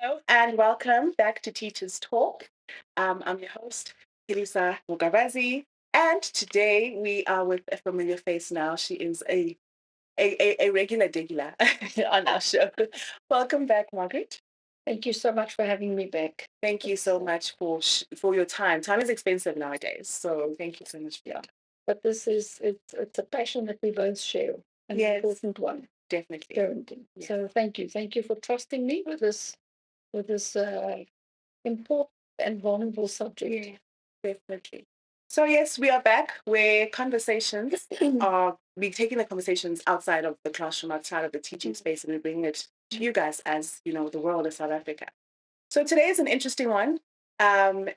Hello and welcome back to Teachers Talk. I'm your host, Elisa Mugavazi, and today we are with a familiar face now. She is a regular degular on our show. Welcome back, Margaret. Thank you so much for having me back. Thank you so much for your time. Time is expensive nowadays, so thank you so much for your time. But it's a passion that we both share, an Yes, important one, definitely. parenting. Yes. So thank you for trusting me with this important and vulnerable subject. Yeah, definitely. So yes, we are back where conversations are we're taking the conversations outside of the classroom, outside of the teaching space, and we're bringing it to you guys as the world of South Africa. So today is an interesting one.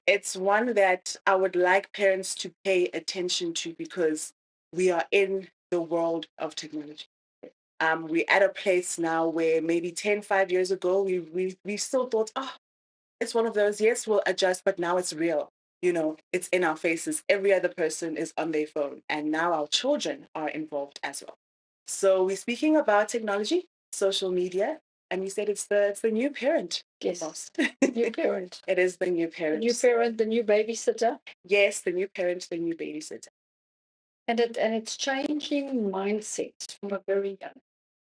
It's one that I would like parents to pay attention to because we are in the world of technology. We're at a place now where maybe 5 years ago, we still thought, oh, it's one of those, yes, we'll adjust, but now it's real. It's in our faces. Every other person is on their phone, and now our children are involved as well. So we're speaking about technology, social media, and you said it's the new parent. Yes. Almost. New parent. It is the new The parent. new parent, the new babysitter. Yes, the new parent, the new babysitter. And it's changing mindsets from a very young.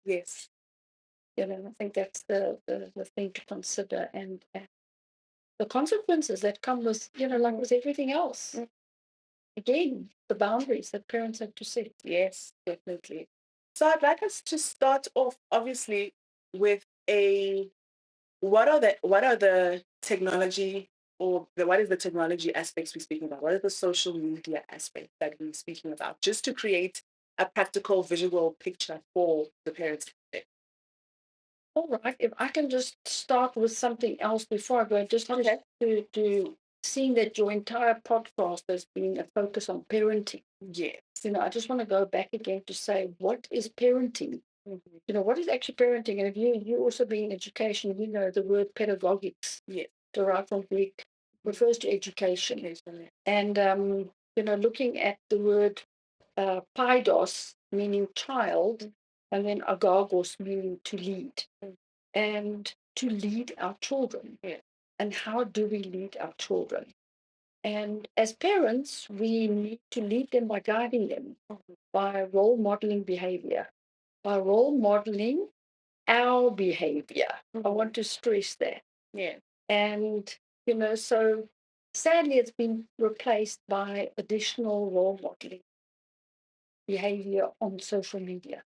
Yes. I think that's the thing to consider and the consequences that come with, like with everything else. Again, the boundaries that parents have to set. Yes, definitely. So I'd like us to start off, obviously, with a what are the technology what is the technology aspects we're speaking about? What are the social media aspects that we're speaking about? Just to create a practical visual picture for the parents. All right, if I can just start with something else before I go, just Okay. to seeing that your entire podcast has been a focus on parenting. Yes. I just want to go back again to say, what is parenting? What is actually parenting? And if you also be in education, the word pedagogics, Yes. derived from Greek, refers to education. Occasionally. And looking at the word paidos, meaning child, and then agagos, meaning to lead, and to lead our children. Yeah. And how do we lead our children? And as parents, we need to lead them by guiding them, by role modeling behavior, by role modeling our behavior. I want to stress that. Yeah. And, so sadly, it's been replaced by additional role modeling behavior on social media.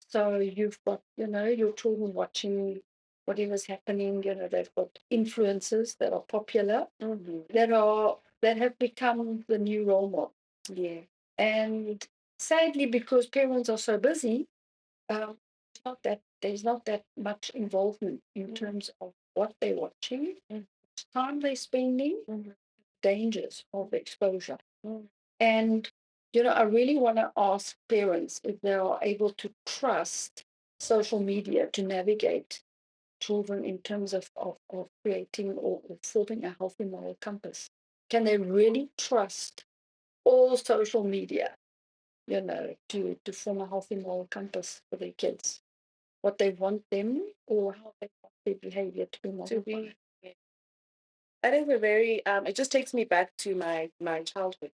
So you've got, your children watching whatever's happening, they've got influencers that are popular, that have become the new role model. Yeah. And sadly, because parents are so busy, there's not that much involvement in terms of what they're watching, time they're spending, dangers of exposure. And, I really want to ask parents if they are able to trust social media to navigate children in terms of creating or forming a healthy moral compass. Can they really trust all social media, to form a healthy moral compass for their kids? What they want them or how they want their behavior to be modified. Yeah. That is a very it just takes me back to my childhood.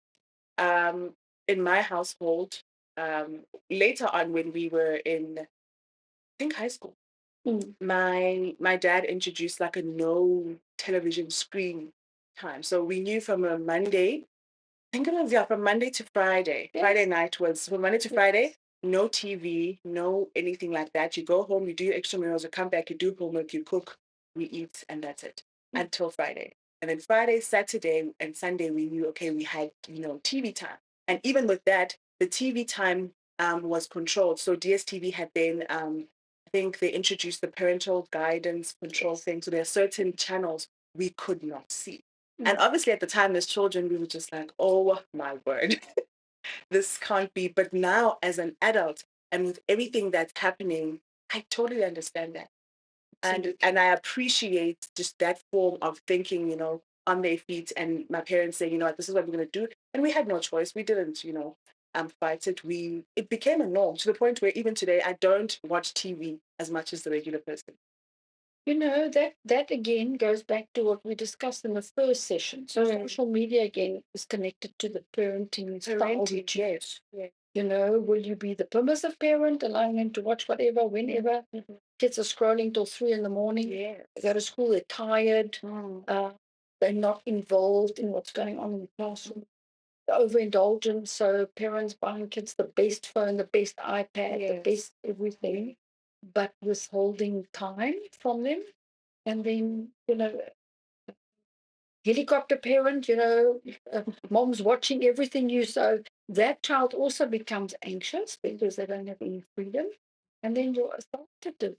Um, in my household, later on when we were in, I think, high school, my dad introduced like a no television screen time. So we knew from a Monday, I think it was, yeah, from Monday to Friday. Yes. Friday night was from Monday to Friday, no TV, no anything like that. You go home, you do your extramurals, you come back, you do homework, you cook, we eat, and that's it until Friday. And then Friday, Saturday, and Sunday, we knew, okay, we had, TV time. And even with that, the TV time was controlled. So DSTV had been, I think they introduced the parental guidance control thing. So there are certain channels we could not see. And obviously at the time as children, we were just like, oh my word, this can't be. But now as an adult and with everything that's happening, I totally understand that. And I appreciate just that form of thinking, on their feet, and my parents say, what, this is what we're gonna do. And we had no choice. We didn't, fight it. It became a norm to the point where even today I don't watch TV as much as the regular person. That again goes back to what we discussed in the first session. So social media again is connected to the parenting style we choose. Yes. Will you be the permissive parent, allowing them to watch whatever, whenever? Kids are scrolling till 3 in the morning. Yes. They go to school, they're tired. They're not involved in what's going on in the classroom. The overindulgence, so parents buying kids the best phone, the best iPad, the best everything, but withholding time from them. And then, helicopter parent, mom's watching everything you, so that child also becomes anxious because they don't have any freedom. And then your authoritative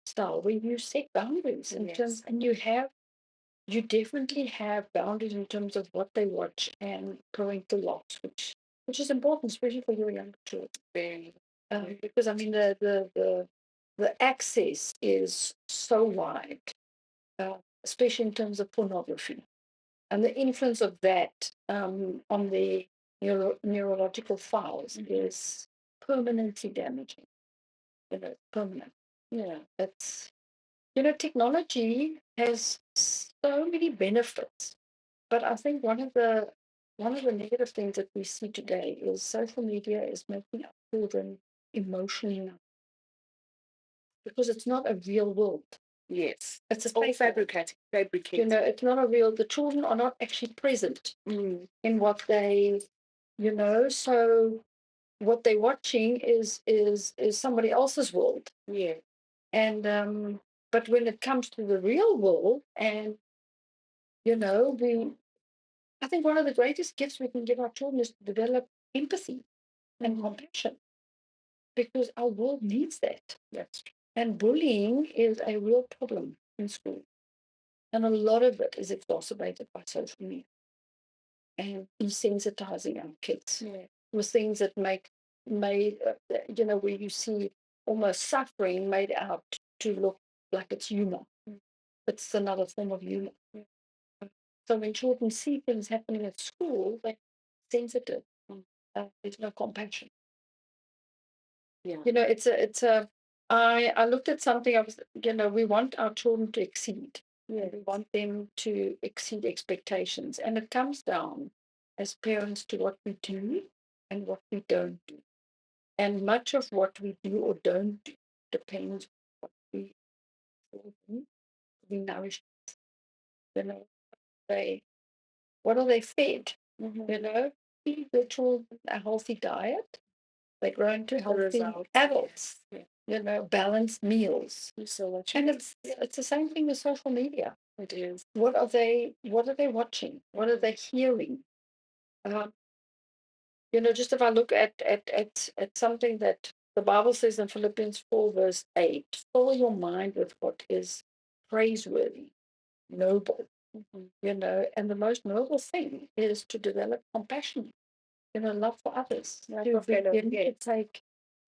style, where you set boundaries in terms, and you definitely have boundaries in terms of what they watch and parental locks, which is important, especially for your young children. Very. Because I mean the access is so wide, especially in terms of pornography, and the influence of that on the neurological files is permanently damaging. Permanent. Yeah, it's technology has so many benefits, but I think one of the negative things that we see today is social media is making our children emotionally numb because it's not a real world. Yes. It's a all fake world. fabricated. It's not a real. The children are not actually present in what they, so what they're watching is somebody else's world. Yeah. And but when it comes to the real world, and we I think one of the greatest gifts we can give our children is to develop empathy and compassion, because our world needs that. That's true. And bullying is a real problem in school, and a lot of it is exacerbated by social media and desensitizing our kids with things that where you see almost suffering made out to look like it's humor. It's another form of humor. So when children see things happening at school, they're sensitive. There's no compassion. Yeah. I looked at something. We want our children to exceed. Yeah. We want them to exceed expectations. And it comes down as parents to what we do and what we don't do. And much of what we do or don't do depends on we nourish. You know, what are they fed? Feed the children a healthy diet. They grow into healthy adults. Balanced meals. And it's the same thing with social media. It is. What are they watching? What are they hearing? Just if I look at something that the Bible says in Philippians 4, verse 8, fill your mind with what is praiseworthy, noble. And the most noble thing is to develop compassion, love for others,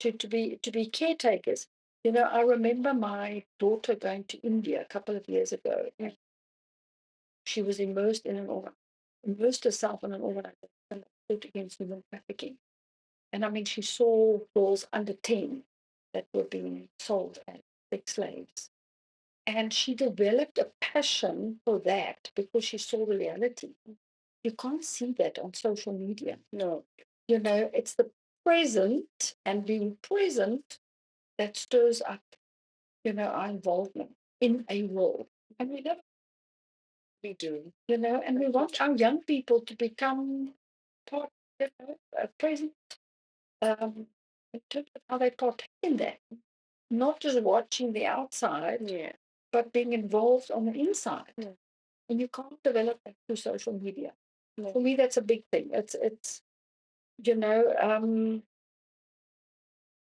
to be caretakers. I remember my daughter going to India a couple of years ago, and she was immersed herself in an organization that fought against human trafficking. And I mean, she saw girls under 10 that were being sold as sex slaves. And she developed a passion for that because she saw the reality. You can't see that on social media. No. It's the present and being present that stirs up, our involvement in a role. And we never do. And we want our young people to become part, present, in terms of how they partake in that. Not just watching the outside, but being involved on the inside. And you can't develop that through social media. For me, that's a big thing. It's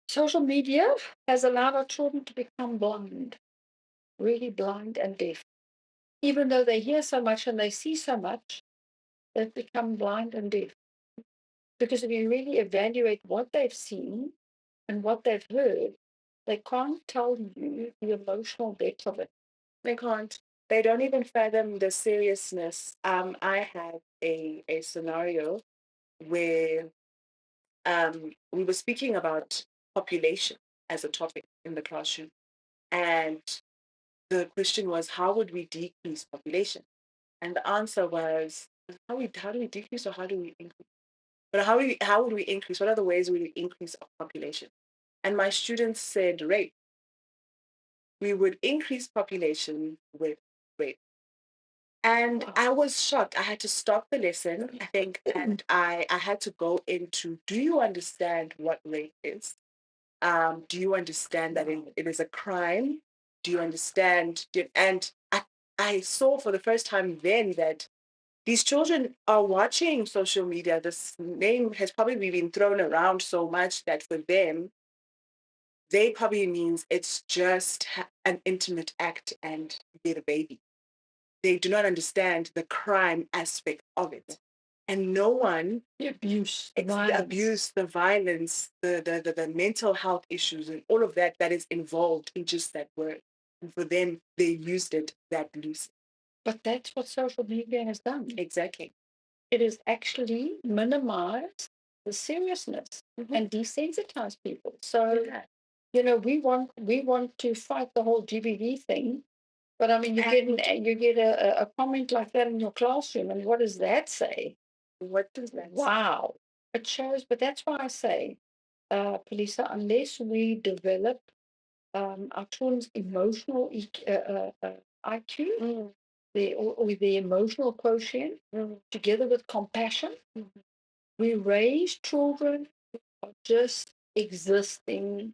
social media has allowed our children to become blind, really blind and deaf. Even though they hear so much and they see so much, they've become blind and deaf. Because if you really evaluate what they've seen and what they've heard, they can't tell you the emotional depth of it. They can't. They don't even fathom the seriousness. I have a scenario where we were speaking about population as a topic in the classroom, and the question was, how would we decrease population? And the answer was, how do we decrease or how do we increase? But how would we increase? What are the ways we would increase our population? And my students said rape. We would increase population with rape. And I was shocked. I had to stop the lesson, I think, and I had to go into, do you understand what rape is? Do you understand that it is a crime? Do you understand? And I saw for the first time then that these children are watching social media. This name has probably been thrown around so much that for them, they probably means it's just an intimate act and get a baby. They do not understand the crime aspect of it. And no one, The abuse, the it's the violence. abuse, the violence, the mental health issues, and all of that that is involved in just that word. And for them, they used it that loosely. But that's what social media has done. Exactly. It has actually minimized the seriousness and desensitized people. So, we want to fight the whole GBV thing. But I mean, you get a comment like that in your classroom, and what does that say? What does that say? Wow. It shows, but that's why I say, Polisa, unless we develop our children's emotional IQ, or the emotional quotient, together with compassion, we raise children who are just existing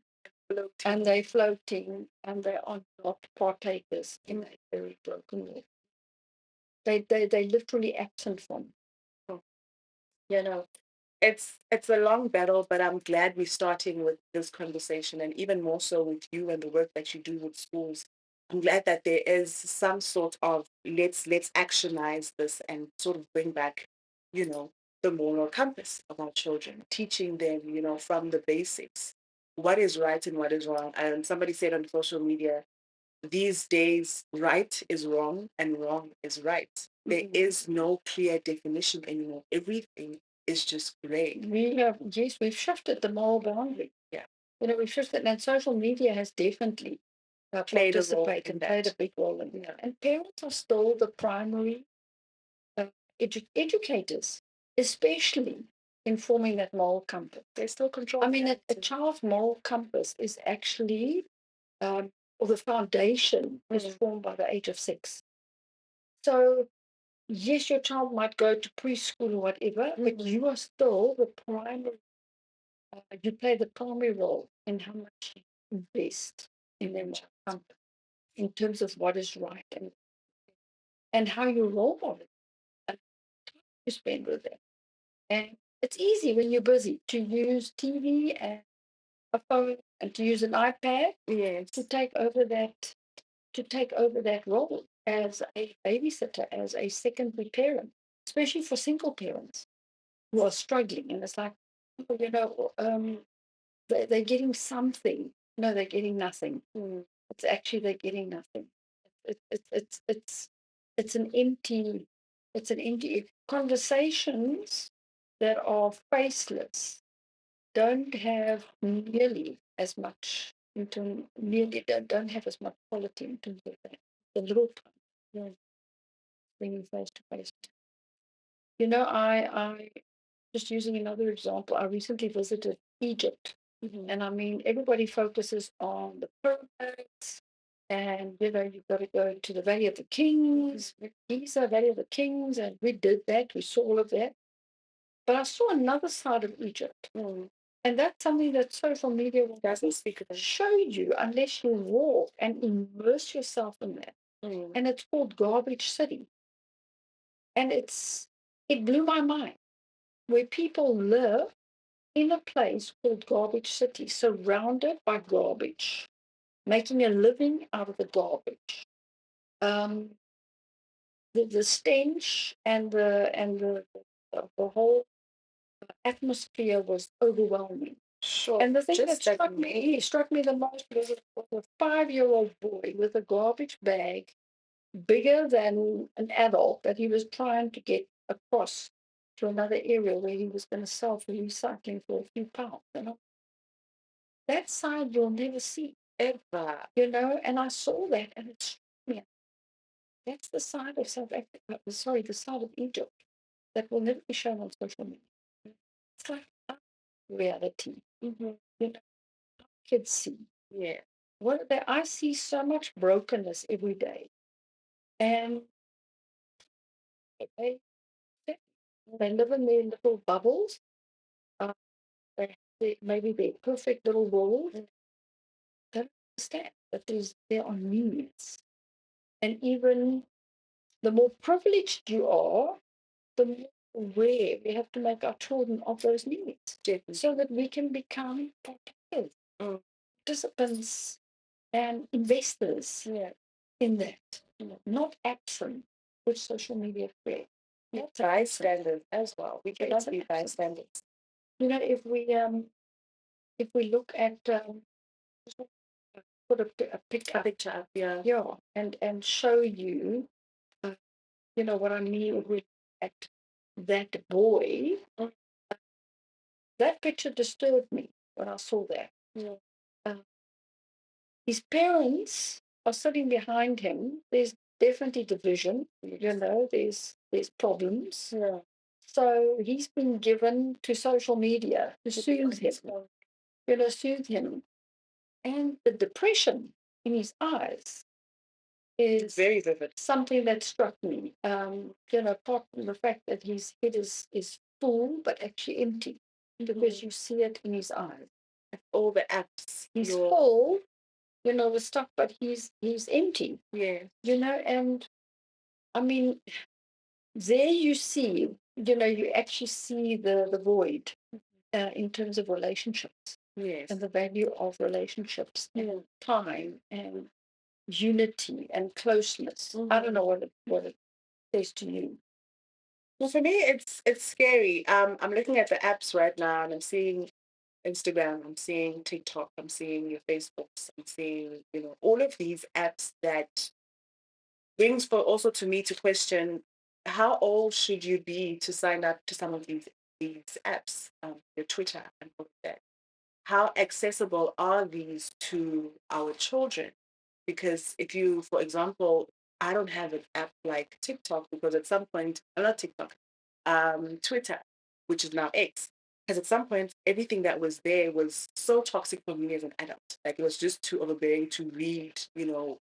and they're floating and they are not partakers in a very broken world. They literally absent from. You know, it's a long battle, but I'm glad we're starting with this conversation, and even more so with you and the work that you do with schools. I'm glad that there is some sort of let's actionize this and sort of bring back, you know, the moral compass of our children, teaching them, from the basics, what is right and what is wrong. And somebody said on social media, these days, right is wrong and wrong is right. There is no clear definition anymore. Everything is just gray. We've shifted the moral boundary. Yeah. We've shifted, and social media has definitely Played a role participated in and played a that. big role in that. And parents are still the primary educators, especially in forming that moral compass. They still control. I mean, a child's moral compass is actually, or the foundation is formed by the age of 6. So, yes, your child might go to preschool or whatever, but you are still the primary, you play the primary role in how much you invest in their moral compass in terms of what is right and how you role model and time you spend with them. And it's easy when you're busy to use TV and a phone and to use an iPad Yes. to take over that role as a babysitter, as a secondary parent, especially for single parents who are struggling. And it's like, you know, they're getting something. No, they're getting nothing. It's actually they're getting nothing. It's an empty. It's an empty conversations that are faceless don't have nearly as much into nearly don't have as much quality in terms of that. The little time, bringing face to face. I just using another example. I recently visited Egypt, and I mean everybody focuses on the pyramids, and you've got to go to the Valley of the Kings, Giza Valley of the Kings, and we did that. We saw all of that. But I saw another side of Egypt. And that's something that social media doesn't speak about. show you unless you walk and immerse yourself in that. And it's called Garbage City. And it blew my mind where people live in a place called Garbage City, surrounded by garbage, making a living out of the garbage. Um, the stench and the whole atmosphere was overwhelming. Sure. And the thing that Just like struck me the most was a 5-year-old boy with a garbage bag bigger than an adult that he was trying to get across to another area where he was going to sell for recycling for a few pounds. That side you'll never see ever. and I saw that and it That's the side of South Africa, sorry, the side of Egypt that will never be shown on social media. It's like our reality. You know, kids see. Yeah. What they, I see so much brokenness every day. And they, they live in their little bubbles. Uh, they maybe their perfect little world. They don't understand that there are needs. And even the more privileged you are, the more aware we have to make our children of those needs. Definitely. So that we can become protective participants and investors in that, not absent with social media create. That's bystanders as well. We cannot be bystanders. If we look at put a picture up, and show you, what I mean with at that boy. That picture disturbed me when I saw that. Uh, his parents are sitting behind him. There's definitely division. There's problems. So he's been given to social media to soothe him. Soothe him. And the depression in his eyes is very vivid. Something that struck me. Apart from the fact that his head is full but actually empty, because you see it in his eyes. All the apps. He's full, with stuff, but he's empty. Yeah. And I mean, there you see, you actually see the void in terms of relationships. Yes. And the value of relationships and time and unity and closeness. I don't know what it says to you. Well, for me, it's scary. I'm looking at the apps right now, and I'm seeing Instagram, I'm seeing TikTok, I'm seeing your Facebooks, I'm seeing all of these apps that brings for also to me to question how old should you be to sign up to some of these apps, your Twitter and all of that. How accessible are these to our children? Because if you, for example, I don't have an app like TikTok because at some point, not TikTok, Twitter, which is now X, because at some point everything that was there was so toxic for me as an adult. Like it was just too overbearing to read,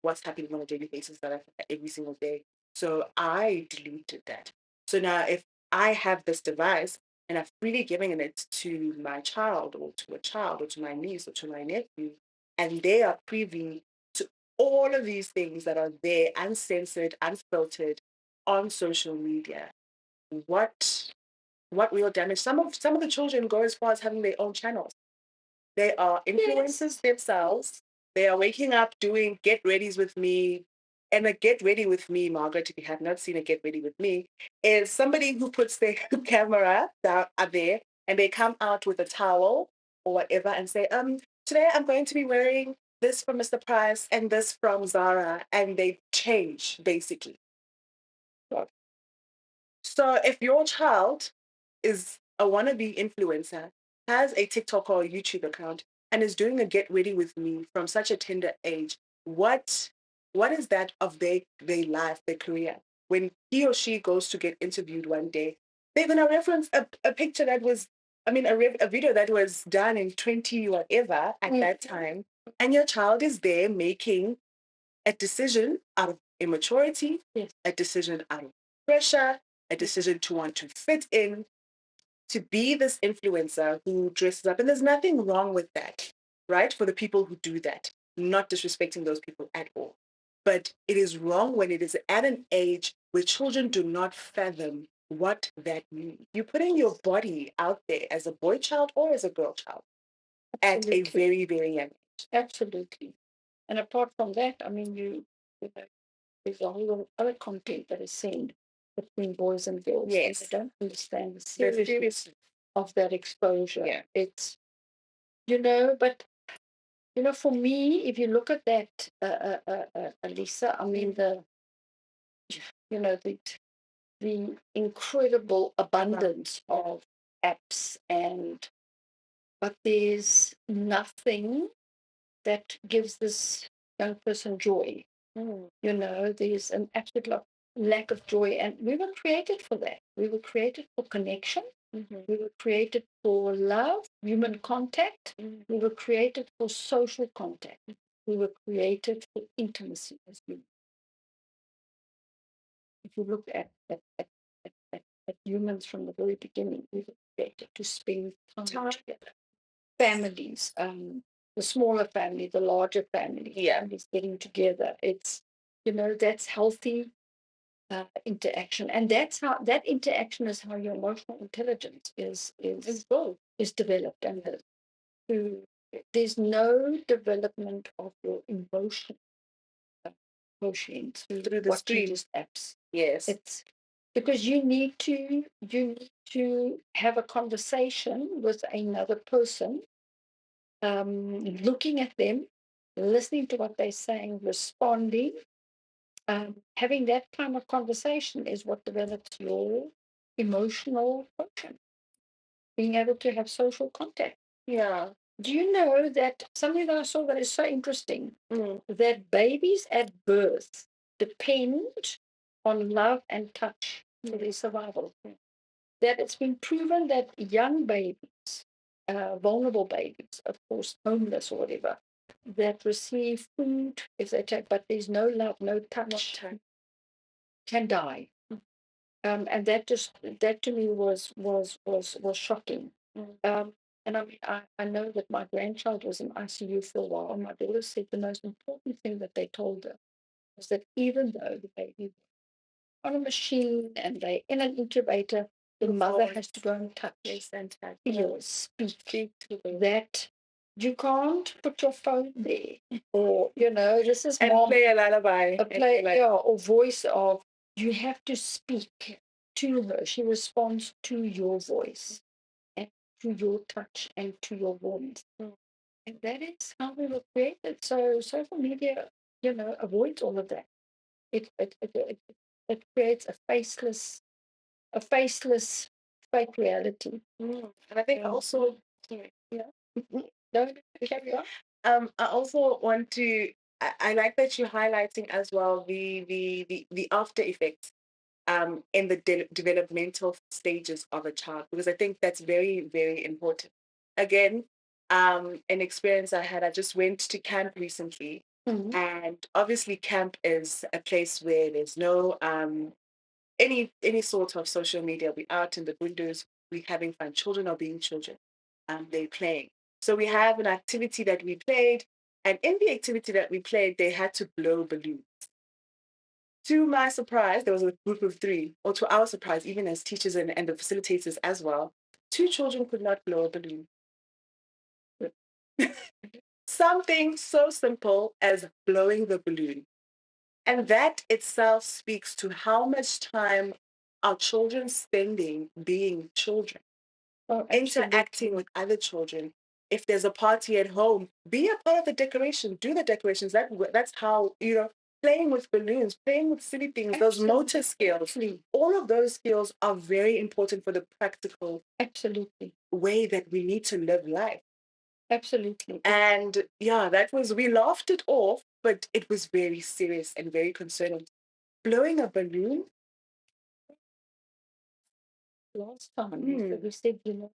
what's happening on a daily basis that I every single day. So I deleted that. So now if I have this device and I've freely given it to my child or to a child or to my niece or to my nephew, and they are privy to all of these things that are there, uncensored, unfiltered on social media, what real damage? Some of the children go as far as having their own channels. They are influencers themselves. They are waking up doing get readies with me. And a get ready with me, Margaret, if you have not seen a get ready with me, is somebody who puts their camera down up there and they come out with a towel or whatever and say, today I'm going to be wearing this from Mr. Price and this from Zara, and they change basically. So if your child is a wannabe influencer, has a TikTok or a YouTube account, and is doing a get ready with me from such a tender age, what is that of their life, their career? When he or she goes to get interviewed one day, they're gonna reference a picture that was, I mean, a video that was done in 20 whatever at that time, and your child is there making a decision out of immaturity, a decision out of pressure, a decision to want to fit in, to be this influencer who dresses up. And there's nothing wrong with that, right? For the people who do that, not disrespecting those people at all. But it is wrong when it is at an age where children do not fathom what that means. You're putting your body out there as a boy child or as a girl child at a very, very young age. Absolutely. And apart from that, I mean, there's a whole lot of other content that is seen between boys and girls. Yes. And they don't understand the seriousness of that exposure. Yeah. It's, but, for me, if you look at that, Alisa, I mean, the incredible abundance of apps but there's nothing that gives this young person joy. You know, there's an absolute lack of joy, and we were created for that. We were created for connection. We were created for love, human contact. We were created for social contact. We were created for intimacy as humans. If you look at humans from the very beginning, we were created to spend time together. Families, the smaller family, the larger family, families getting together. It's, you know, that's healthy interaction, and that's how that interaction is how your emotional intelligence is developed. And there's no development of your emotion through the watching just apps. Yes. It's because you need to have a conversation with another person, looking at them, listening to what they're saying, responding. Having that kind of conversation is what develops your emotional function, being able to have social contact. Yeah. Do you know that something that I saw that is so interesting, that babies at birth depend on love and touch for their survival? That it's been proven that young babies, vulnerable babies, of course, homeless or whatever, that receive food if they take, but there's no love, no touch, can die. And that to me was shocking. And I mean, I know that my grandchild was in ICU for a while. My daughter said the most important thing that they told her was that even though the baby was on a machine and they in an incubator, the mother has to go and touch, feel, speak to them. That you can't put your phone there, or you know, this is And mom, play a lullaby. or voice of. You have to speak to her. She responds to your voice and to your touch and to your warmth. And that is how we were created. So social media, you know, avoids all of that. It creates a faceless fake reality. And I think also, sorry. Yeah. No, carry on. I also want to. I like that you're highlighting as well the after effects in the developmental stages of a child, because I think that's very, very important. Again, an experience I had, I just went to camp recently, and obviously camp is a place where there's no any sort of social media. We're out in the windows, we're having fun. Children are being children, they're playing. So we have an activity that we played, and in the activity that we played, they had to blow balloons. To my surprise, there was a group of three, or to our surprise, even as teachers and the facilitators as well, two children could not blow a balloon. Something so simple as blowing the balloon. And that itself speaks to how much time are children spending being children, interacting with other children. If there's a party at home, be a part of the decoration, do the decorations. That's how, you know, playing with balloons, playing with silly things, those motor skills, all of those skills are very important for the practical way that we need to live life. Absolutely. And yeah, we laughed it off, but it was very serious and very concerning. Blowing a balloon? Last time we said, you know,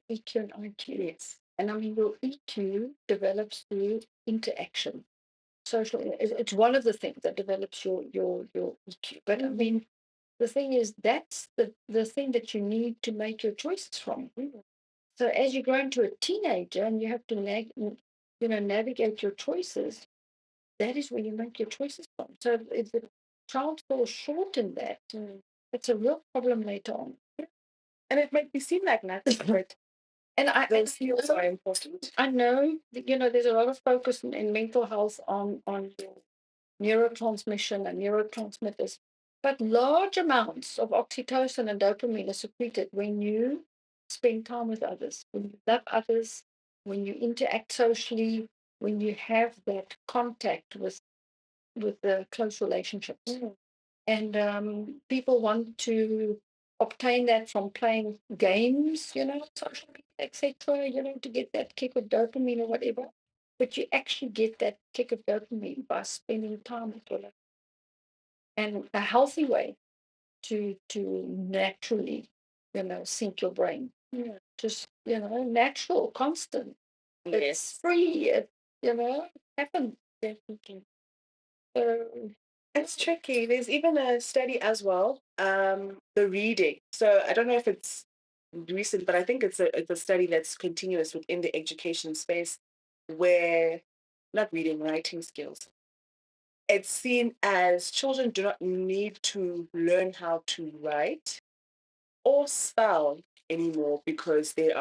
EQ and IQ. Yes. And I mean, your EQ develops through interaction. Social, it's one of the things that develops your EQ. But I mean, the thing is, that's the thing that you need to make your choices from. So as you grow into a teenager and you have to navigate your choices, that is where you make your choices from. So if the child falls short in that, it's a real problem later on. And it might be seem like nothing, but those skills are important. I know that, you know, there's a lot of focus in mental health on neurotransmission and neurotransmitters, but large amounts of oxytocin and dopamine are secreted when you spend time with others, when you love others, when you interact socially, when you have that contact with the close relationships. And people want to obtain that from playing games, you know, social media, etc., you know, to get that kick of dopamine or whatever. but you actually get that kick of dopamine by spending time with your loved. And a healthy way to naturally, sync your brain. Yeah. Just, natural, constant. It's Yes. free. It happens. Definitely. So It's tricky. There's even a study as well, the reading. So I don't know if it's recent, but I think it's a study that's continuous within the education space where not reading, writing skills. It's seen as children do not need to learn how to write or spell anymore because we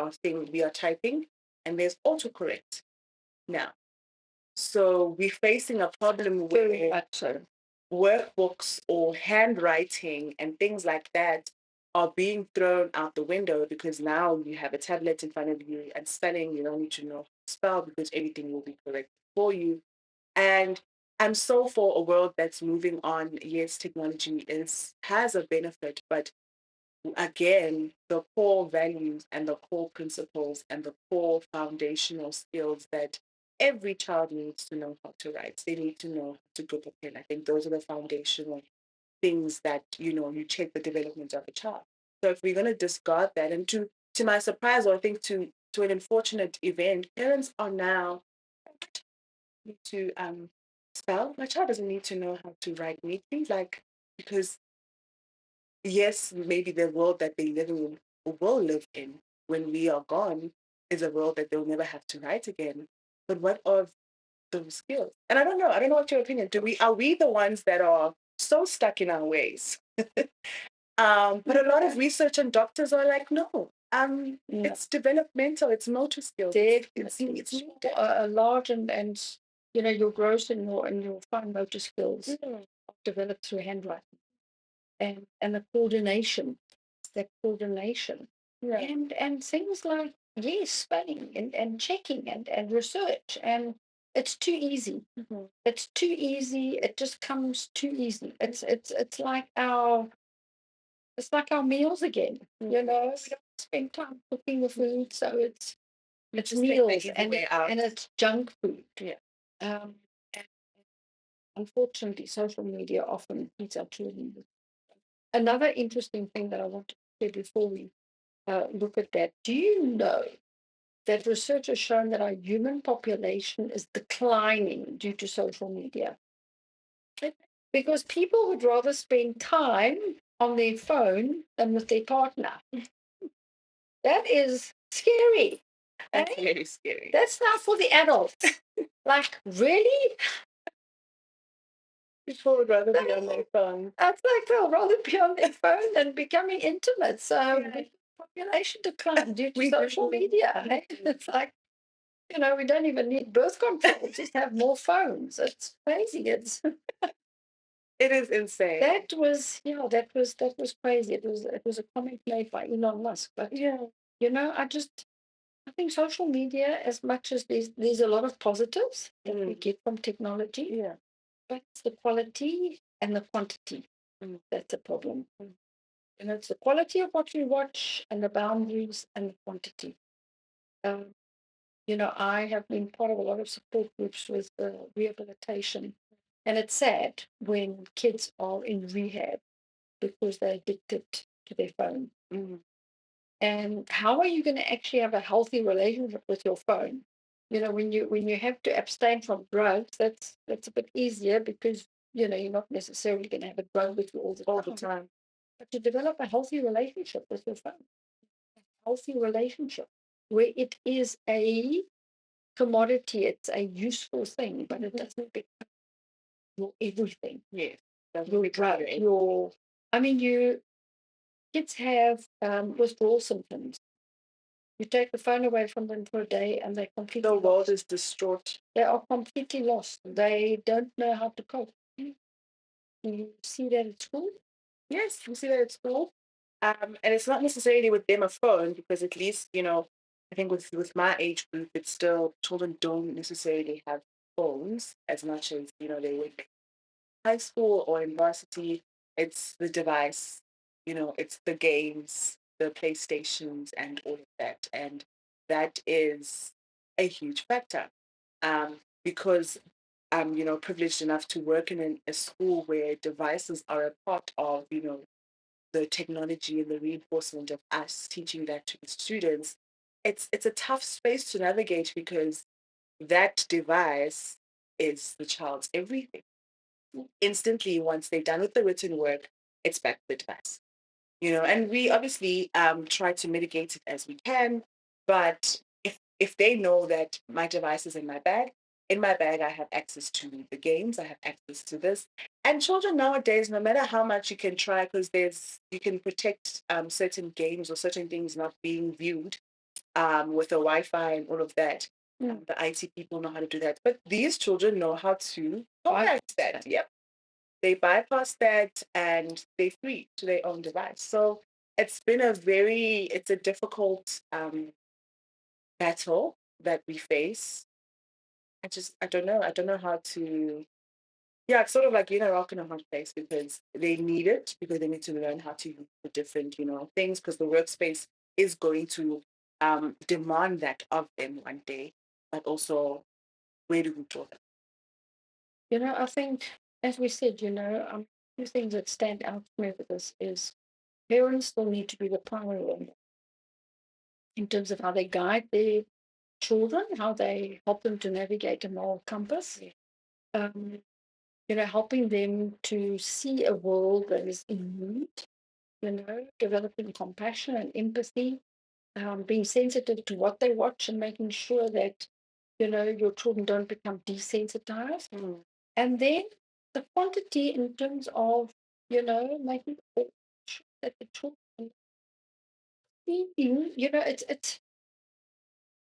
are typing and there's autocorrect now. So we're facing a problem very where much so. workbooks or handwriting and things like that are being thrown out the window because now you have a tablet in front of you and spelling, you don't need to know how to spell because everything will be correct for you. And I'm so for a world that's moving on. Yes, technology has a benefit, but again, the core values and the core principles and the core foundational skills that every child needs to know how to write. They need to know how to grip a pen. I think those are the foundational things that, you check the development of a child. So if we're going to discard that, and to my surprise, or I think to an unfortunate event, parents are now need to spell. My child doesn't need to know how to write neatly, like because yes, maybe the world that they live in or will live in when we are gone is a world that they'll never have to write again. But what of those skills? And I don't know. I don't know what your opinion. Do we Are we the ones that are so stuck in our ways? But a lot of research and doctors are like, no. No. It's developmental. It's motor skills. Definitely. It's A large and your gross and your fine motor skills Mm. are developed through handwriting and the coordination, that coordination. Yeah. And things like, yes, spelling and checking and research. And it's too easy. Mhm. It's too easy. It just comes too easy. It's like our meals again. Mm. We don't spend time cooking the food, so We it's just take the meals easy and way out. it's junk food. Yeah. And unfortunately, social media often eats our children. Another interesting thing that I want to say before we look at that: do you know that research has shown that our human population is declining due to social media? Because people would rather spend time on their phone than with their partner. That is scary. That's Eh? very scary. That's not for the adults. Like, really? People would rather be on their phone. It's like they'll rather be on their phone than becoming intimate. So, Yeah. population decline due to We social really- media. Eh? It's like, we don't even need birth control, just have more phones. It's crazy. It is insane. That was crazy. It was a comment made by Elon Musk. But Yeah. I think social media, as much as there's a lot of positives that we get from technology, Yeah. but it's the quality and the quantity Mm. that's a problem. It's the quality of what we watch and the boundaries and the quantity. Um, I have been part of a lot of support groups with rehabilitation, and it's sad when kids are in rehab because they're addicted to their phone. Mm. And how are you going to actually have a healthy relationship with your phone? When you have to abstain from drugs, that's a bit easier because you're not necessarily going to have a drug with you all the time. But to develop a healthy relationship with your phone, a healthy relationship where it is a commodity, it's a useful thing, but it doesn't become your everything. Yes. Your drug, you kids have withdrawal symptoms. You take the phone away from them for a day and they're completely The world lost. is distraught. They are completely lost. They don't know how to cope. You see that at school? Yes, we see that at school. And it's not necessarily with them a phone because at least, I think with my age group, it's still children don't necessarily have phones as much as, they would in high school or in varsity. It's the device, it's the games, the PlayStations and all of that. And that is a huge factor. because I'm, privileged enough to work in a school where devices are a part of, the technology and the reinforcement of us teaching that to the students. It's a tough space to navigate because that device is the child's everything. Instantly, once they're done with the written work, it's back to the device. And we obviously try to mitigate it as we can, but if they know that my device is in my bag I have access to the games, I have access to this. And children nowadays, no matter how much you can try, because you can protect certain games or certain things not being viewed with the Wi-Fi and all of that. The IT people know how to do that, but these children know how to bypass that. Yep, they bypass that and they free to their own device. So it's a difficult battle that we face. I don't know. I don't know how to. Yeah, it's sort of like a rock and a hard place because they need it because they need to learn how to use the different, things because the workspace is going to demand that of them one day. But also, where do we draw them? I think, as we said, two things that stand out to me with this is parents still need to be the primary role in terms of how they guide their children, how they help them to navigate a moral compass. Yeah. Um, helping them to see a world that is in need, developing compassion and empathy, being sensitive to what they watch and making sure that, your children don't become desensitized. And then the quantity in terms of, making sure that the children feeding, it's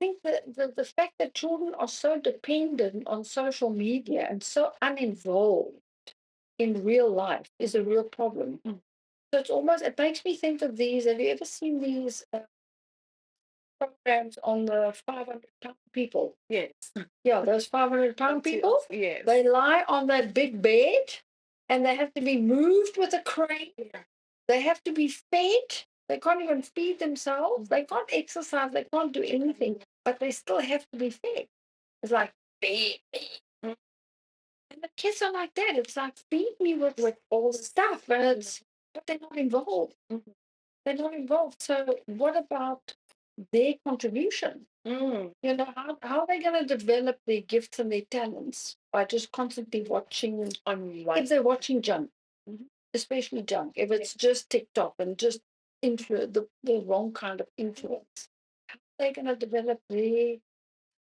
I think that the fact that children are so dependent on social media and so uninvolved in real life is a real problem. So it makes me think of these. Have you ever seen these programs on the 500-pound people? Yes. Yeah, those 500-pound people, Yes. they lie on that big bed and they have to be moved with a crane. Yeah. They have to be fed. They can't even feed themselves. They can't exercise. They can't do anything, but they still have to be fed. It's like, feed me. And the kids are like that. It's like, feed me with all the stuff, but they're not involved. They're not involved. So, what about their contribution? How are they going to develop their gifts and their talents by just constantly watching if they're watching junk, especially junk, if it's just TikTok and just influence the wrong kind of influence, how are they going to develop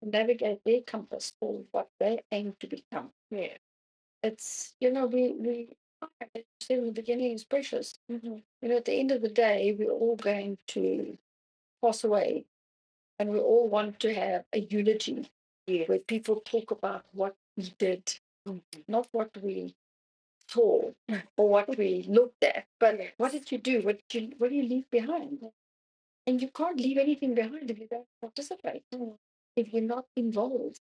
navigate their compass for what they aim to become? Yeah. It's we like I said in the beginning is precious. At the end of the day, we're all going to pass away and we all want to have a eulogy where people talk about what we did, not what we saw or what we looked at, but what did you do? What do you leave behind? And you can't leave anything behind if you don't participate, if you're not involved.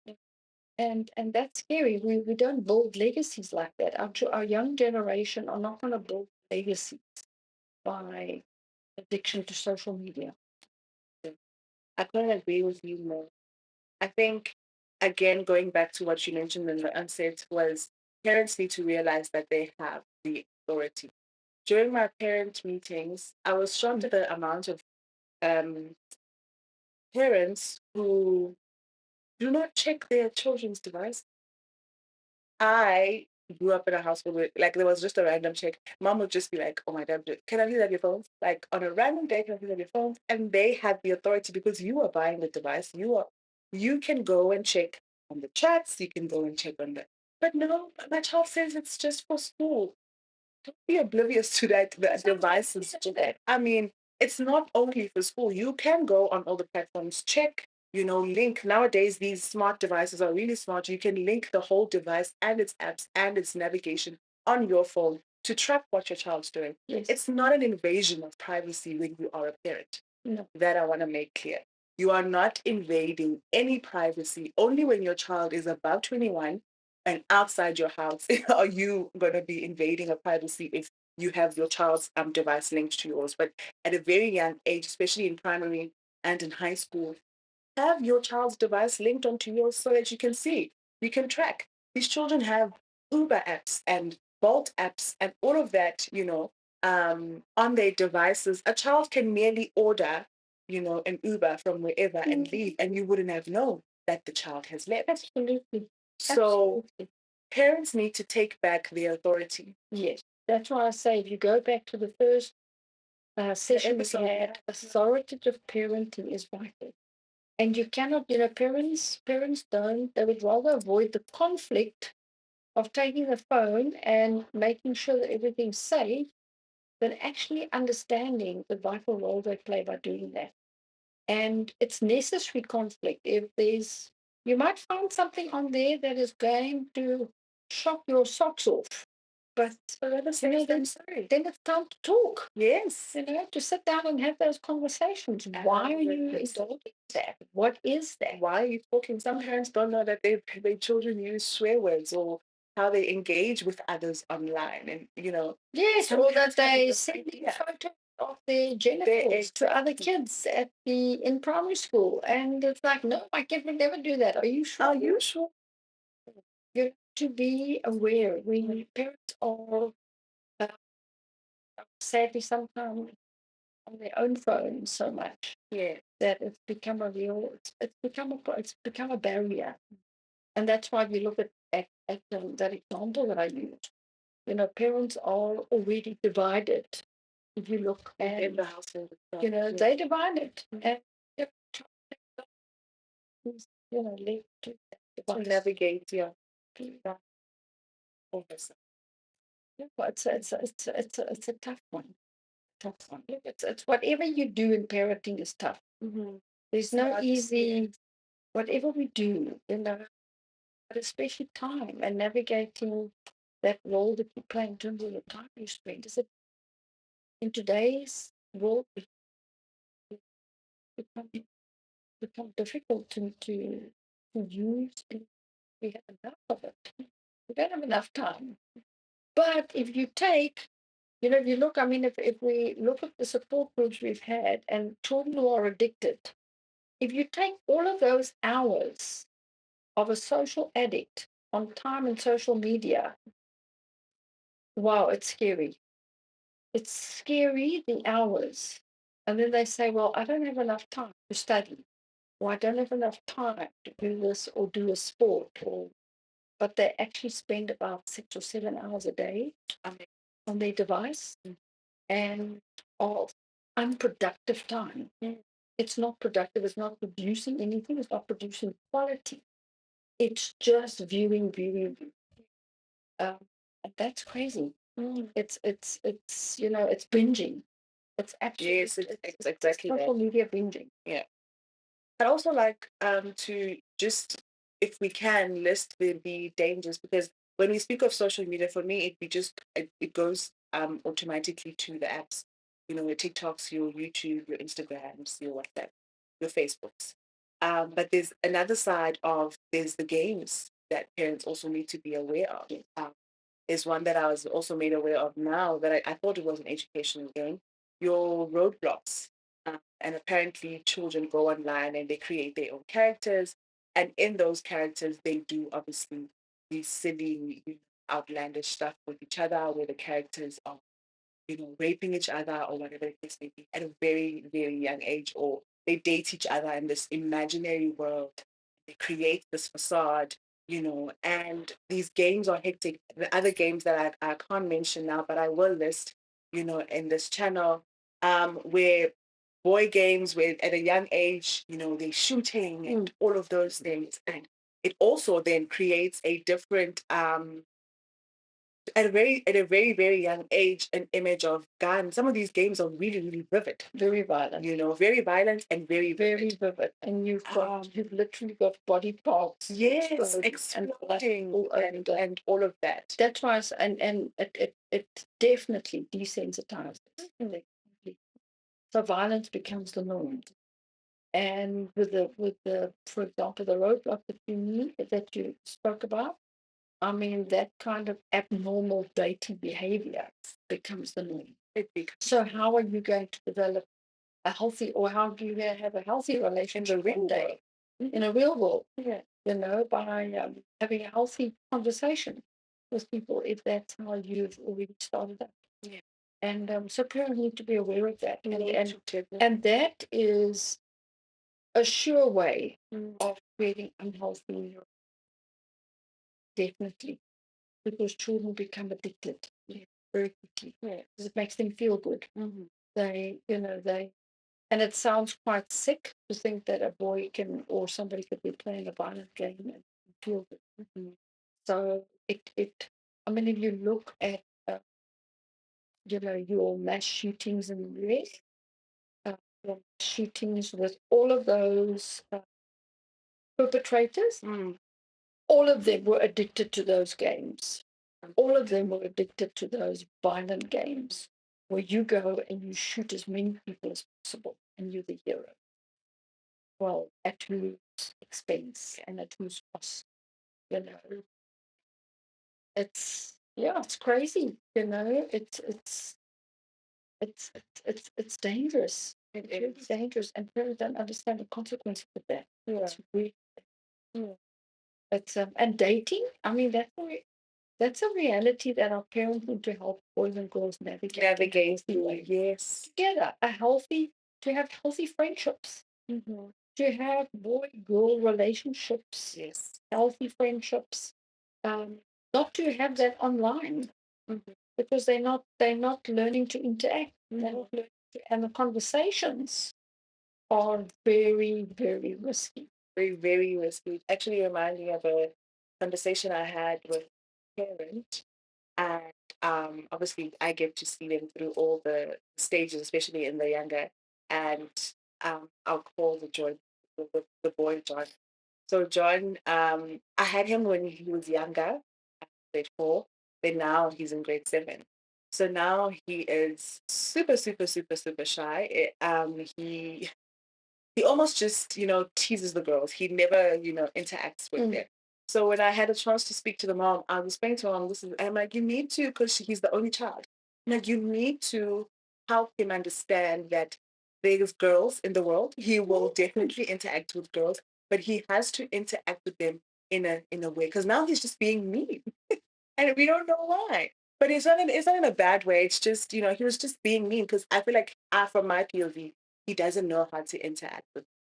And that's scary. We don't build legacies like that. Our young generation are not going to build legacies by addiction to social media. I couldn't agree with you more. I think, again, going back to what you mentioned in the onset, was parents need to realize that they have the authority. During my parent meetings, I was shocked at the amount of um, parents who do not check their children's device. I grew up in a household where, like, there was just a random check. Mom would just be like, "Oh my God, can I please have your phone?" Like on a random day, can I please have your phone? And they have the authority because you are buying the device. You can go and check on the chats. You can go and check on the. But no, my child says it's just for school. Don't be oblivious to that. The devices. I mean, it's not only for school. You can go on all the platforms, check, link. Nowadays, these smart devices are really smart. You can link the whole device and its apps and its navigation on your phone to track what your child's doing. Yes. It's not an invasion of privacy when you are a parent. No. That I want to make clear. You are not invading any privacy. Only when your child is above 21 and outside your house are you going to be invading a privacy if you have your child's device linked to yours. But at a very young age, especially in primary and in high school, have your child's device linked onto yours so that you can see, you can track. These children have Uber apps and Bolt apps and all of that, on their devices. A child can merely order, an Uber from wherever and leave, and you wouldn't have known that the child has left. Absolutely. So Absolutely. parents need to take back their authority. Yes. That's why I say if you go back to the first session we episode, had, authoritative parenting is vital. And you cannot, parents don't, they would rather avoid the conflict of taking the phone and making sure that everything's safe than actually understanding the vital role they play by doing that. And it's necessary conflict. If you might find something on there that is going to shock your socks off. But then it's time to talk. Yes. To sit down and have those conversations. Why are you indulging that? What is that? Why are you talking? Some parents don't know that their children use swear words or how they engage with others online. And, Yes, some or parents that have they no send idea. photos of their genitals to other kids in primary school. And it's like, no, my kid would never do that. Are you sure? Are you sure? You have to be aware. Parents are uh, sadly sometimes on their own phones so much Yeah. that it's become it's become a barrier. And that's why we look at that example that I used. Parents are already divided. If you look In and the household itself. they divided, and if child is left to that To device. navigate, yeah. Yeah, Oversight. but it's a tough one. Tough one. Look, it's whatever you do in parenting is tough. There's no easy. Whatever we do, but especially time and navigating that role that you play in terms of the time you spend. Is it in today's world become difficult to use if we have enough of it. We don't have enough time. But if you take, if you look, I mean, if we look at the support groups we've had and children who are addicted, if you take all of those hours of a social addict on time and social media, wow, it's scary. It's scary, the hours. And then they say, well, I don't have enough time to study, or I don't have enough time to do this or do a sport, but they actually spend about 6 or 7 hours a day on their device and of unproductive time. It's not productive, it's not producing anything, it's not producing quality. It's just viewing, viewing, viewing. And that's crazy. It's it's binging. It's actually Yes, it's exactly that. social media binging. Yeah. I'd also like to just, if we can, list the dangers, because when we speak of social media, for me, it goes automatically to the apps, your TikToks, your YouTube, your Instagrams, your WhatsApp, your Facebooks. But there's another side of there's the games that parents also need to be aware of. Is one that I was also made aware of now that I thought it was an educational game. Your roadblocks. And apparently, children go online and they create their own characters. And in those characters, they do obviously these silly, outlandish stuff with each other, where the characters are, raping each other or whatever it is, maybe at a very, very young age, or they date each other in this imaginary world. They create this facade, and these games are hectic. The other games that I can't mention now, but I will list, in this channel, where boy games where at a young age, they're shooting and all of those things. And it also then creates a different at a very very young age an image of guns. Some of these games are really really vivid, very violent, very violent and very very vivid. And you've literally got body parts, yes, exploding and all of that. That's why, and it definitely desensitizes. So violence becomes the norm. And with the for example the roadblock that you spoke about, I mean, that kind of abnormal dating behavior becomes the norm. It becomes So how are you going to develop a healthy, or how do you have a healthy relationship real one day in a real world? Yeah. By having a healthy conversation with people, if that's how you've already started up. Yeah. And so parents need to be aware of that. And And that is a sure way Mm. of creating unhealthy, definitely, because children become addicted very quickly. Yeah. Because it makes them feel good. Mhm. And it sounds quite sick to think that a boy can, or somebody could be playing a violent game and feel good. Mhm. So I mean, if you look at, your mass shootings in the US, your mass shootings with all of those perpetrators, Mm. all of them were addicted to those games. All of them were addicted to those violent games where you go and you shoot as many people as possible and you're the hero. Well, at whose expense and at whose cost, you know. It's crazy, it's dangerous. It's really dangerous, and parents don't understand the consequences of that. Yeah. It's really, it's and dating. I mean, that's a reality that our parents need to help boys and girls navigate through. Yes. together. To have healthy friendships, Mm-hmm. to have boy-girl relationships, Yes. healthy friendships, not to have that online Mm-hmm. because they're not learning to interact. They're not learning and the conversations are very, very risky. Very, very risky. Actually reminds me of a conversation I had with a parent. And obviously, I get to see them through all the stages, especially in the younger. And I'll call the boy John. So John, I had him when he was younger, grade 4, but now he's in grade 7. So now he is super, super, super, super shy. He almost just, teases the girls. He never, interacts with them. So when I had a chance to speak to the mom, I was explaining to mom, I'm like, you need to, because he's the only child. Like, you need to help him understand that there's girls in the world. He will definitely interact with girls, but he has to interact with them in a way. Because now he's just being mean. And we don't know why. But it's not in a bad way. It's just, he was just being mean because I feel like from my POV, he doesn't know how to interact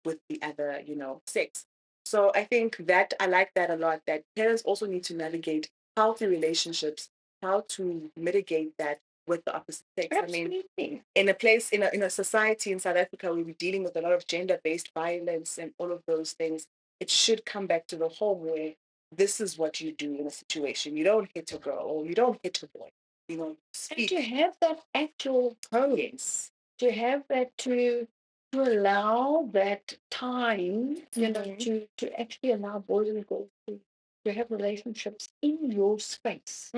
with the other, sex. So I think that I like that a lot, that parents also need to navigate healthy relationships, how to mitigate that with the opposite sex. Absolutely. I mean, in a place, in a society in South Africa where we're dealing with a lot of gender-based violence and all of those things, it should come back to the home where this is what you do in a situation. You don't hit a girl or you don't hit a boy. And Speak. to have that at your home, Yes. to have that to allow that time, to actually allow boys and girls to have relationships in your space.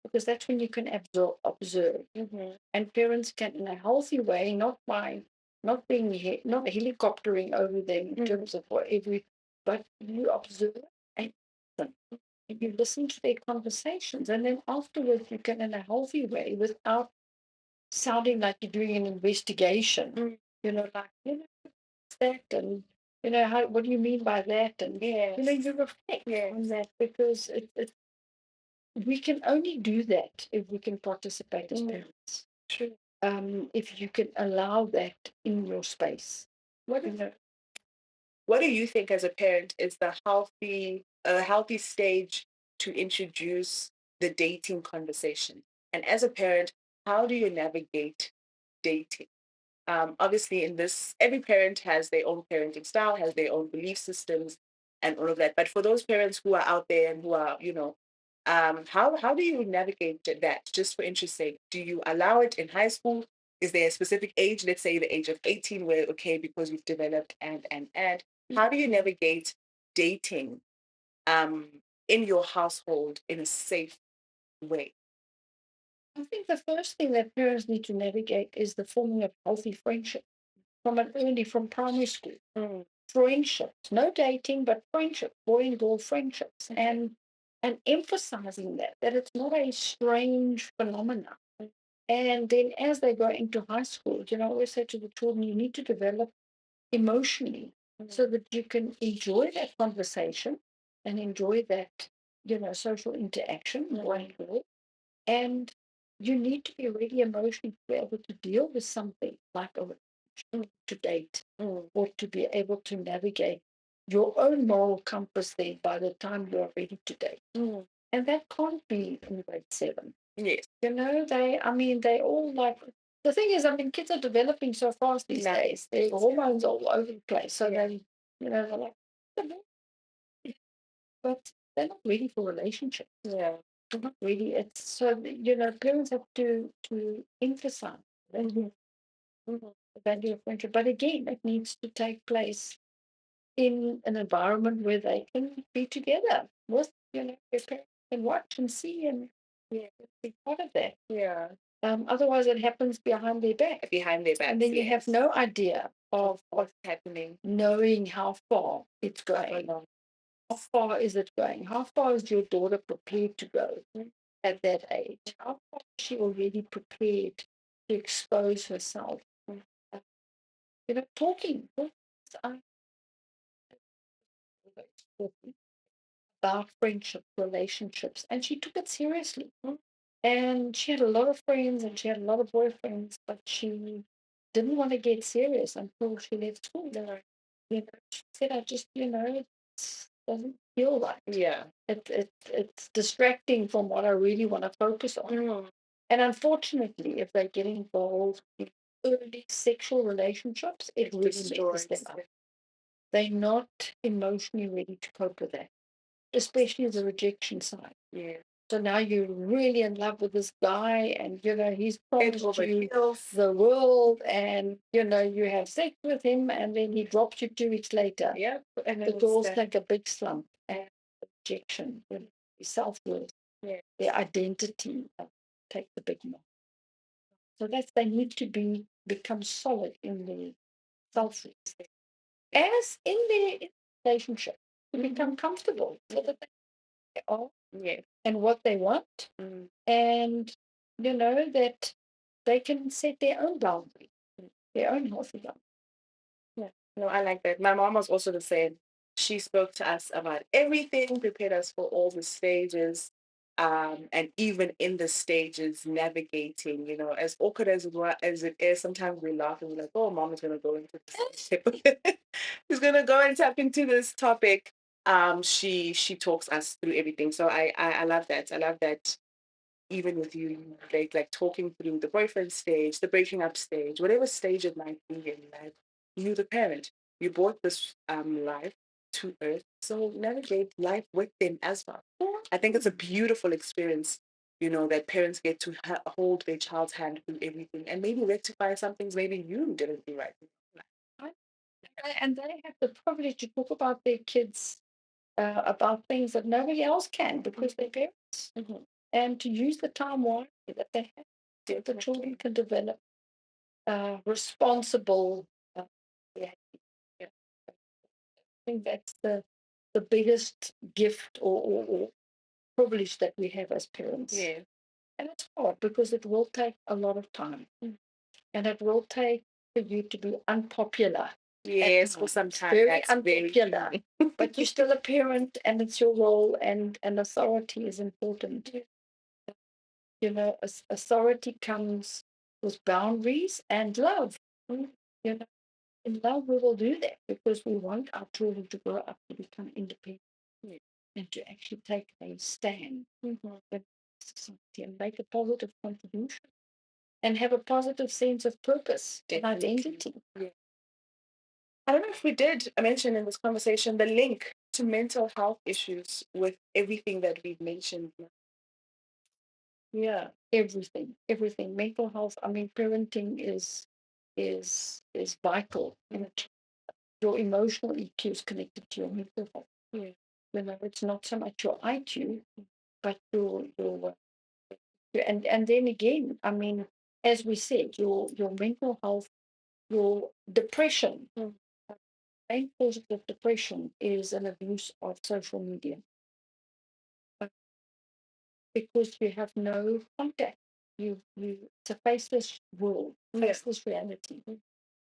Because that's when you can observe. And parents can, in a healthy way, not by not being not helicoptering over them in terms of but you observe and listen. And you listen to their conversations, and then afterwards you can, in a healthy way, without sounding like you're doing an investigation. Like, what's that, and what do you mean by that, and Yes. you reflect on that, because we can only do that if we can participate as parents. True. If you can allow that in your space. What do you think as a parent is the healthy stage to introduce the dating conversation? And as a parent, how do you navigate dating? Obviously, in this, every parent has their own parenting style, has their own belief systems, and all of that. But for those parents who are out there and who are, how do you navigate that? Just for interest sake, do you allow it in high school? Is there a specific age? Let's say the age of 18, where okay, because you've developed and how do you navigate dating um, in your household in a safe way? I think the first thing that parents need to navigate is the forming of healthy friendship from primary school. Friendships, no dating, but friendship, boy and girl friendships, and emphasizing that it's not a strange phenomenon, And then as they go into high school, I always say to the children, you need to develop emotionally so that you can enjoy that conversation and enjoy that, social interaction, and you need to be really emotionally to be able to deal with something like a relationship, to date, or to be able to navigate your own moral compass there by the time you're ready to date. And that can't be in grade 7. Yes. They all like, the thing is, kids are developing so fast these days. Their hormones all over the place. So they're like, but they're not ready for relationships. Yeah. They're not really. It's so, parents have to emphasize the value of friendship. But again, it needs to take place in an environment where they can be together with, their parents and watch and see and be part of that. Yeah. Otherwise, it happens behind their back. Behind their back. And then you have no idea of what's happening, knowing how far it's going. How far is it going? How far is your daughter prepared to go at that age? How far is she already prepared to expose herself? Talking about friendship, relationships, and she took it seriously. And she had a lot of friends and she had a lot of boyfriends, but she didn't want to get serious until she left school. She said, I just, it doesn't feel right. Yeah. It's distracting from what I really want to focus on. And unfortunately, if they get involved in early sexual relationships, it really messes them up. They're not emotionally ready to cope with that, especially the rejection side. Yeah. So now you're really in love with this guy, and he's promised you the world, and you have sex with him, and then he drops you 2 weeks later. Yeah. And the girls take a big slump, and rejection, self-worth, their identity take the big knock. So they need to become solid in their self-respect, as in their relationship, to become comfortable so that they are and what they want, and that they can set their own boundaries, their own healthy boundaries. Yeah. No, I like that. My mom was also the same. She spoke to us about everything, prepared us for all the stages, and even in the stages, navigating. As awkward as it is, sometimes we laugh and we're like, "Oh, mom is going to go into this. She's going to go and tap into this topic." She talks us through everything. So I love that. I love that even with you, like talking through the boyfriend stage, the breaking up stage, whatever stage it might be in life, you the parent, you brought this life to earth, so navigate life with them as well. I think it's a beautiful experience, that parents get to hold their child's hand through everything and maybe rectify some things maybe you didn't do right. And they have the privilege to talk about their kids, about things that nobody else can because they're parents. And to use the time wisely that they have, so the children can develop responsible behavior. I think that's the biggest gift or privilege that we have as parents. Yeah. And it's hard because it will take a lot of time. And it will take for you to be unpopular. Yes, for some time. Very That's unpopular. But you're still a parent and it's your role, and authority is important. Authority comes with boundaries and love. In love, we will do that because we want our children to grow up to become independent and to actually take a stand in society and make a positive contribution and have a positive sense of purpose and identity. Yeah. I don't know if we did mention in this conversation the link to mental health issues with everything that we've mentioned. Yeah, everything. Mental health. Parenting is vital. And your emotional EQ is connected to your mental health. Yeah. It's not so much your IQ, but your and then again, as we said, your mental health, your depression. Main cause of depression is an abuse of social media because you have no contact it's a faceless world, faceless reality.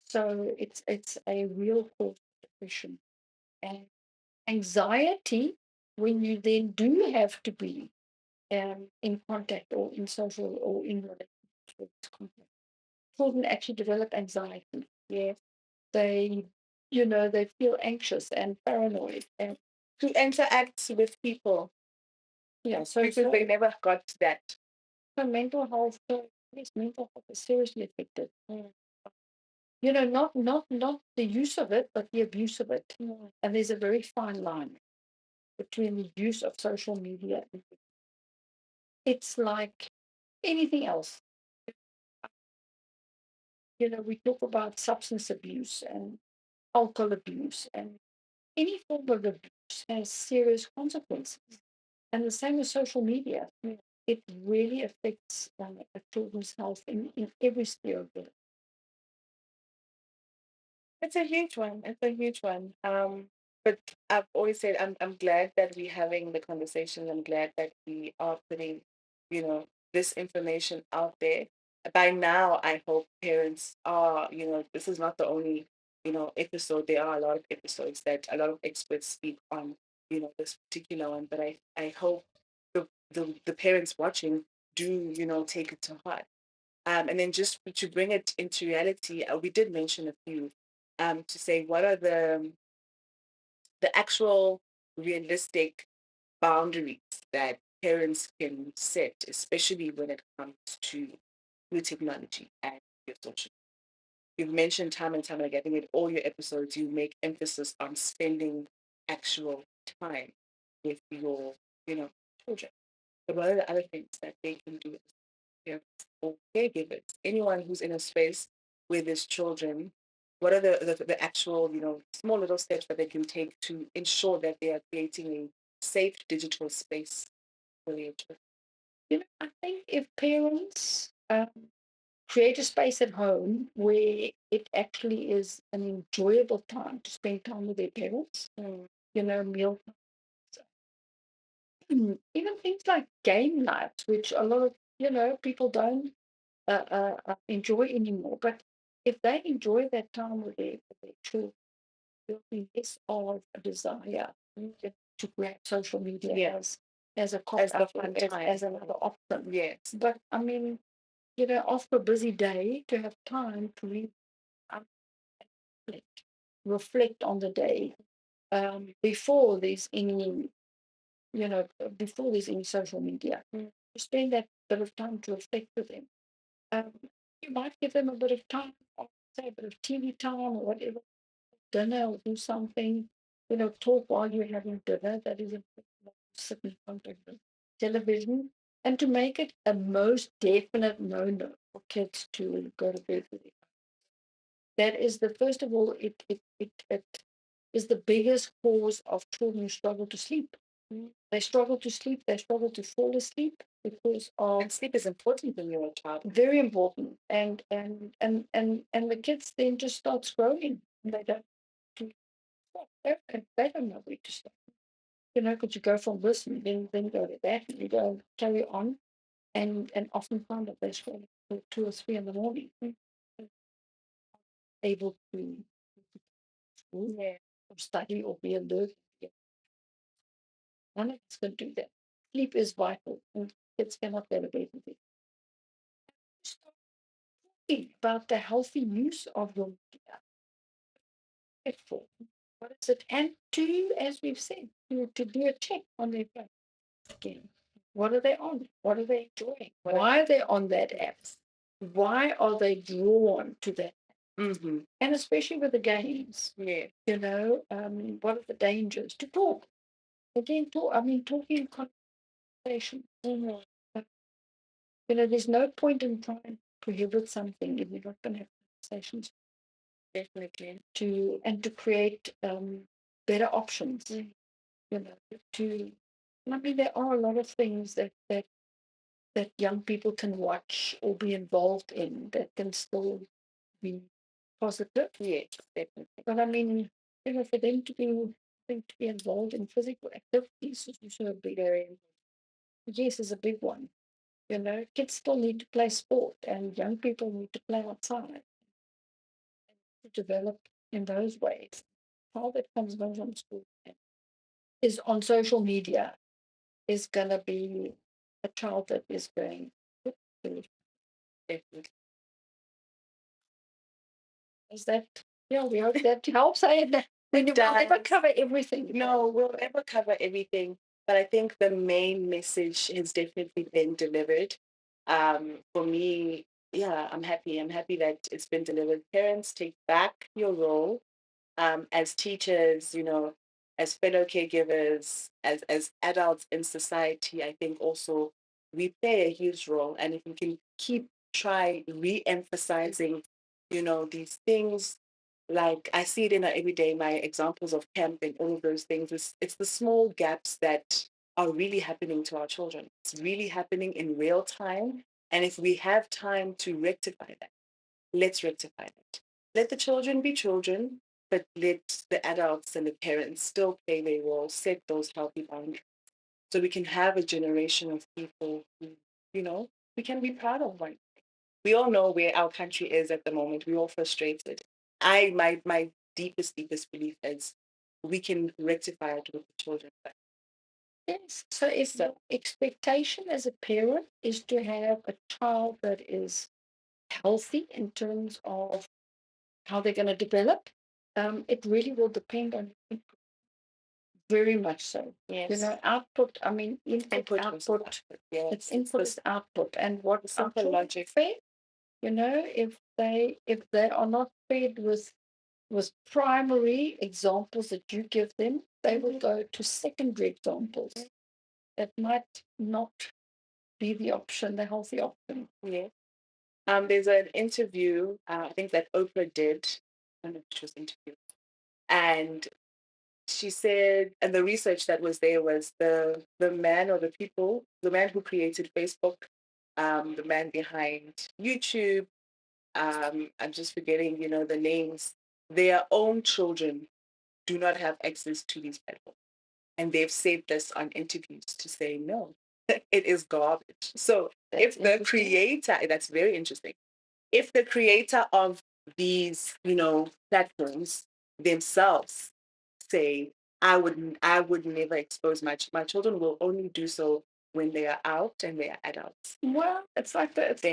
So it's a real cause of depression and anxiety when you then do have to be in contact or in social or in relationships with contact. Children actually develop anxiety. Yes, they they feel anxious and paranoid and To interact with people. yeah. So because they never got that. so mental health, yes, mental health is seriously affected. Not the use of it, but the abuse of it. And there's a very fine line between the use of social media and it's like anything else. We talk about substance abuse and alcohol abuse, and any form of abuse has serious consequences. And the same with social media. It really affects a children's health in every sphere of their life. It's a huge one. It's a huge one. But I've always said I'm glad that we're having the conversation. I'm glad that we are putting, this information out there. By now, I hope parents are, this is not the only, episode. There are a lot of episodes that a lot of experts speak on, this particular one. But I hope the parents watching do, take it to heart. And then just to bring it into reality, we did mention a few, to say what are the actual realistic boundaries that parents can set, especially when it comes to new technology and your social. You've mentioned time and time again, I think in all your episodes, you make emphasis on spending actual time with your, children. But what are the other things that they can do as parents or caregivers? Anyone who's in a space with his children, what are the actual, small little steps that they can take to ensure that they are creating a safe digital space for their children? I think if parents create a space at home where it actually is an enjoyable time to spend time with their parents, meal even things like game nights, which a lot of people don't enjoy anymore. But if they enjoy that time with their children, there'll be less of a desire to grab social media as a cop As the out fun time. as another option. Yes. But I mean, after a busy day, to have time to read, reflect on the day before there's any before there's any social media. To spend that bit of time to reflect with them. Um, you might give them a bit of time, say a bit of TV time or whatever, dinner or do something, talk while you're having dinner. That is important. Sit in front of the television. And to make it a most definite no-no for kids to go to bed with it. That is the first of all, it is the biggest cause of children who struggle to sleep. They struggle to sleep, they struggle to fall asleep because of And sleep is important when you're a child. very important. And the kids then just start scrolling. They don't they don't know where to start. Could you go from this and then go to that and you go carry on and often find that they're scrolling till 2 or 3 in the morning. Able to school or study or be alert. None of us can do that. Sleep is vital and kids cannot go to bed with it. Start talking about the healthy use of your media. For what is it? And to, as we've said, to do a check on their phone again. What are they on? What are they enjoying? Why are they on that app? Why are they drawn to that? Mm-hmm. And especially with the games. Yeah. What are the dangers? To talk. Again, talk. I mean, talking conversation. There's no point in trying to prohibit something if you're not going to have conversations. Definitely. To create better options. To I mean, there are a lot of things that young people can watch or be involved in that can still be positive. Yes, definitely. But I mean, for them to be involved in physical activities is also a big area. Yes, is a big one. Kids still need to play sport, and young people need to play outside to develop in those ways. All that comes home from school is on social media is going to be a child that is going to. Definitely. Is that, yeah, we hope that helps. We will never does. cover everything. No, we'll never cover everything, but I think the main message has definitely been delivered. For me, yeah, I'm happy. I'm happy that it's been delivered. Parents, take back your role as teachers, as fellow caregivers, as adults in society. I think also we play a huge role, and if we can try re-emphasizing, these things, like I see it in our everyday, my examples of camp and all of those things. It's the small gaps that are really happening to our children. It's really happening in real time, and if we have time to rectify that, let's rectify that. Let the children be children, but let the adults and the parents still play their role, set those healthy boundaries, so we can have a generation of people who, we can be proud of one. We all know where our country is at the moment. We're all frustrated. My deepest belief is we can rectify it with the children. Yes. So if the expectation as a parent is to have a child that is healthy in terms of how they're going to develop, it really will depend on input, very much so. Yes. Output, I mean, Input, output. yes. It's input is output. And what the our simple children logic. fed, if they are not fed with primary examples that you give them, they will go to secondary examples that might not be the option, the healthy option. Yeah. There's an interview, I think that Oprah did. I don't know if she was interviewed. And she said, and the research that was there was the man or the man who created Facebook, the man behind YouTube. I'm just forgetting, the names. Their own children do not have access to these platforms. And they've said this on interviews to say, no, it is garbage. So if the creator, that's very interesting. If the creator of these, platforms themselves say, I would never expose my children will only do so when they are out and they are adults. Well, it's like it's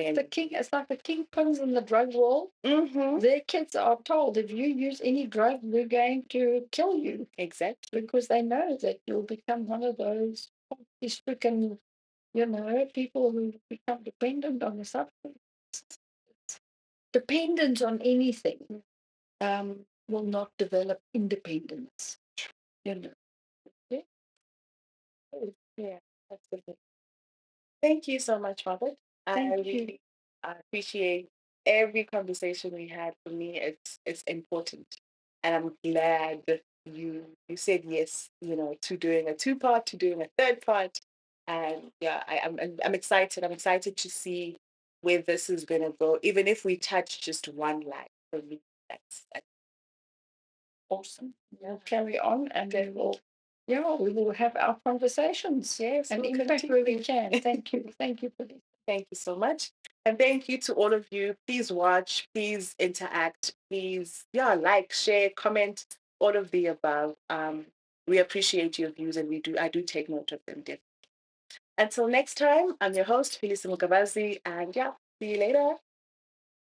like the kingpins in the drug world. Mm-hmm. Their kids are told, if you use any drug, we're going to kill you. Exactly. Because they know that you'll become one of those poverty-stricken, people who become dependent on the substance. Dependence on anything will not develop independence. Yeah. Yeah, absolutely. Thank you so much, Margaret. I Thank you. really appreciate every conversation we had. For me, it's important, and I'm glad that you said yes, to doing a two-part, to doing a third part, and yeah, I'm excited. I'm excited to see where this is going to go. Even if we touch just one life, for me, that's Awesome. We'll carry on, and we will have our conversations. Yes, and we'll impact where we continue. can. Thank you. Thank you for this. Thank you so much. And thank you to all of you. Please watch, please interact, please, yeah, like, share, comment, all of the above. We appreciate your views, and I do take note of them. Definitely. Until next time, I'm your host, Phyllis Mukabazi, and yeah, see you later.